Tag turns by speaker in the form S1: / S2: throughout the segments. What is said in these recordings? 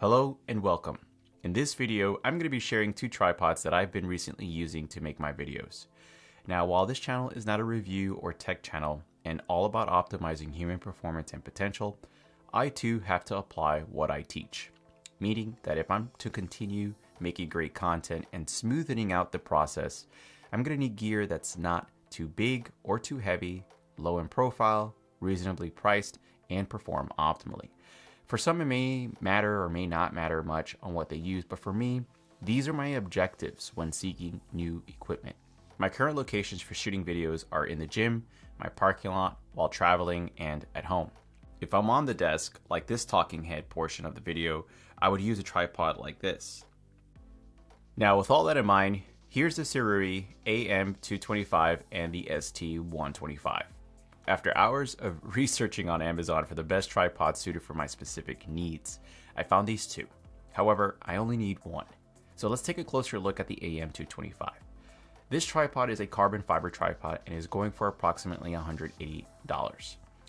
S1: Hello and welcome. In this video, I'm going to be sharing two tripods that I've been recently using to make my videos. Now, while this channel is not a review or tech channel and all about optimizing human performance and potential, I too have to apply what I teach. Meaning that if I'm to continue making great content and smoothing out the process, I'm going to need gear that's not too big or too heavy, low in profile, reasonably priced, and perform optimally. For some, it may matter or may not matter much on what they use, but for me, these are my objectives when seeking new equipment. My current locations for shooting videos are in the gym, my parking lot, while traveling, and at home. If I'm on the desk, like this talking head portion of the video, I would use a tripod like this. Now, with all that in mind, here's the SIRUI AM225 and the ST125. After hours of researching on Amazon for the best tripod suited for my specific needs, I found these two. However, I only need one. So let's take a closer look at the AM225. This tripod is a carbon fiber tripod and is going for approximately $180.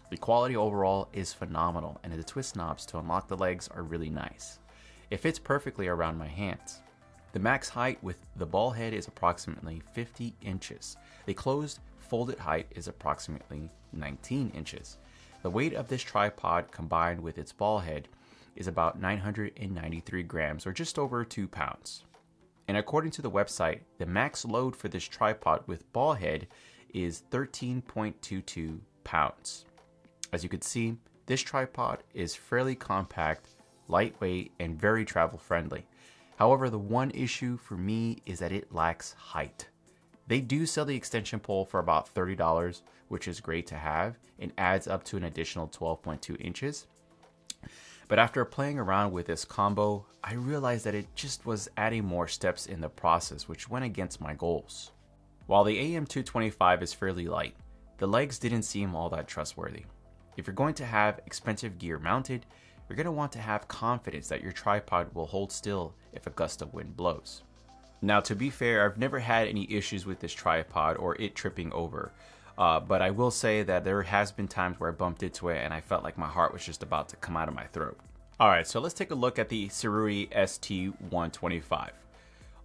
S1: The quality overall is phenomenal, and the twist knobs to unlock the legs are really nice. It fits perfectly around my hands. The max height with the ball head is approximately 50 inches. The closed folded height is approximately 19 inches. The weight of this tripod combined with its ball head is about 993 grams or just over 2 pounds. And according to the website, the max load for this tripod with ball head is 13.22 pounds. As you can see, this tripod is fairly compact, lightweight, and very travel friendly. However, the one issue for me is that it lacks height. They do sell the extension pole for about $30, which is great to have and adds up to an additional 12.2 inches. But after playing around with this combo, I realized that it just was adding more steps in the process, which went against my goals. While the AM225 is fairly light, the legs didn't seem all that trustworthy. If you're going to have expensive gear mounted, you're going to want to have confidence that your tripod will hold still if a gust of wind blows. Now, to be fair, I've never had any issues with this tripod or it tripping over, but I will say that there has been times where I bumped into it and I felt like my heart was just about to come out of my throat. Alright, so let's take a look at the SIRUI ST125.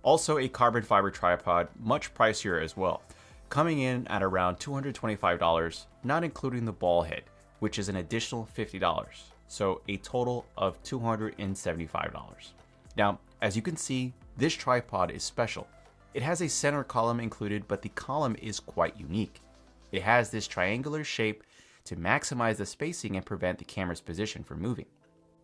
S1: Also a carbon fiber tripod, much pricier as well, coming in at around $225, not including the ball head, which is an additional $50. So a total of $275. Now, as you can see, this tripod is special. It has a center column included, but the column is quite unique. It has this triangular shape to maximize the spacing and prevent the camera's position from moving.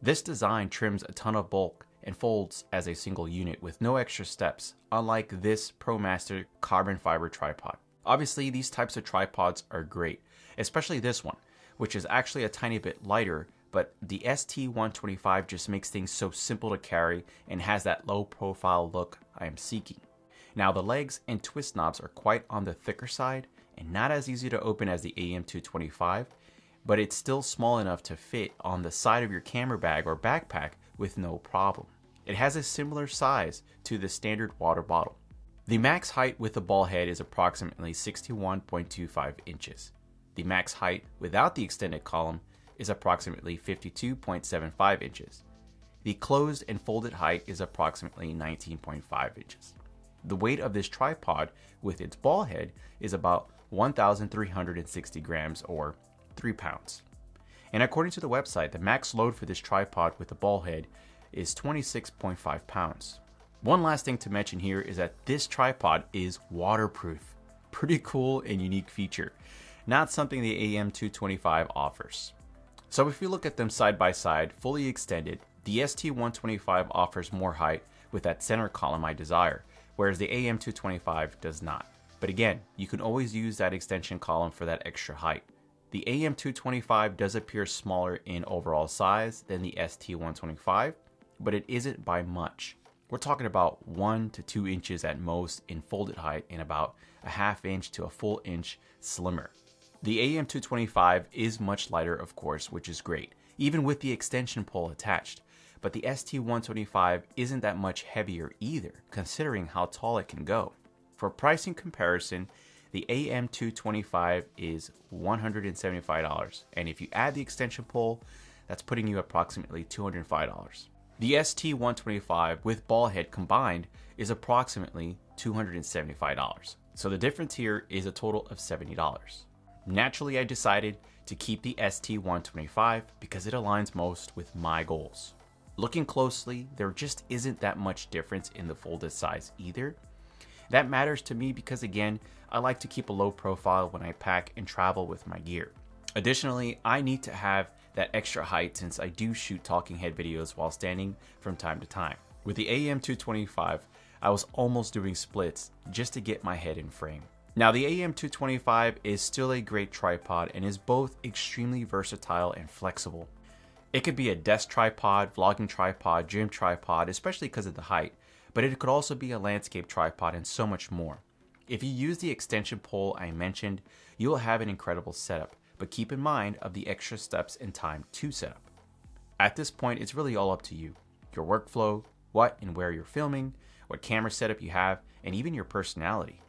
S1: This design trims a ton of bulk and folds as a single unit with no extra steps, unlike this ProMaster carbon fiber tripod. Obviously, these types of tripods are great, especially this one, which is actually a tiny bit lighter, but the ST125 just makes things so simple to carry and has that low profile look I am seeking. Now, the legs and twist knobs are quite on the thicker side and not as easy to open as the AM225, but it's still small enough to fit on the side of your camera bag or backpack with no problem. It has a similar size to the standard water bottle. The max height with the ball head is approximately 61.25 inches. The max height without the extended column is approximately 52.75 inches. The closed and folded height is approximately 19.5 inches. The weight of this tripod with its ball head is about 1,360 grams or 3 pounds. And according to the website, the max load for this tripod with the ball head is 26.5 pounds. One last thing to mention here is that this tripod is waterproof. Pretty cool and unique feature. Not something the AM225 offers. So if you look at them side by side, fully extended, the ST125 offers more height with that center column I desire, whereas the AM225 does not. But again, you can always use that extension column for that extra height. The AM225 does appear smaller in overall size than the ST125, but it isn't by much. We're talking about 1 to 2 inches at most in folded height and about a half inch to a full inch slimmer. The AM225 is much lighter, of course, which is great, even with the extension pole attached, but the ST125 isn't that much heavier either, considering how tall it can go. For pricing comparison, the AM225 is $175, and if you add the extension pole, that's putting you approximately $205. The ST-125 with ball head combined is approximately $275. So the difference here is a total of $70. Naturally, I decided to keep the ST-125 because it aligns most with my goals. Looking closely, there just isn't that much difference in the folded size either. That matters to me because, again, I like to keep a low profile when I pack and travel with my gear. Additionally, I need to have that extra height since I do shoot talking head videos while standing from time to time. With the AM225, I was almost doing splits just to get my head in frame. Now, the AM225 is still a great tripod and is both extremely versatile and flexible. It could be a desk tripod, vlogging tripod, gym tripod, especially because of the height, but it could also be a landscape tripod and so much more. If you use the extension pole I mentioned, you will have an incredible setup, but keep in mind of the extra steps and time to set up. At this point, it's really all up to you, your workflow, what and where you're filming, what camera setup you have, and even your personality.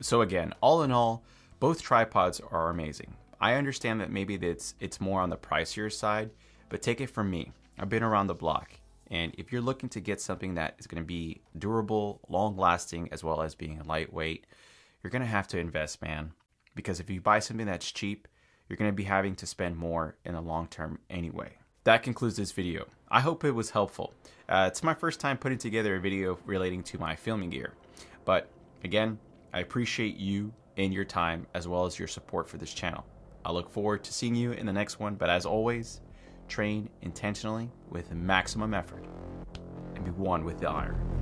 S1: So again, all in all, both tripods are amazing. I understand that maybe it's more on the pricier side, but take it from me, I've been around the block. And if you're looking to get something that is going to be durable, long lasting, as well as being lightweight, you're going to have to invest, man. Because if you buy something that's cheap, you're going to be having to spend more in the long term anyway. That concludes this video. I hope it was helpful. It's my first time putting together a video relating to my filming gear. But again, I appreciate you and your time as well as your support for this channel. I look forward to seeing you in the next one, but as always, train intentionally with maximum effort and be one with the iron.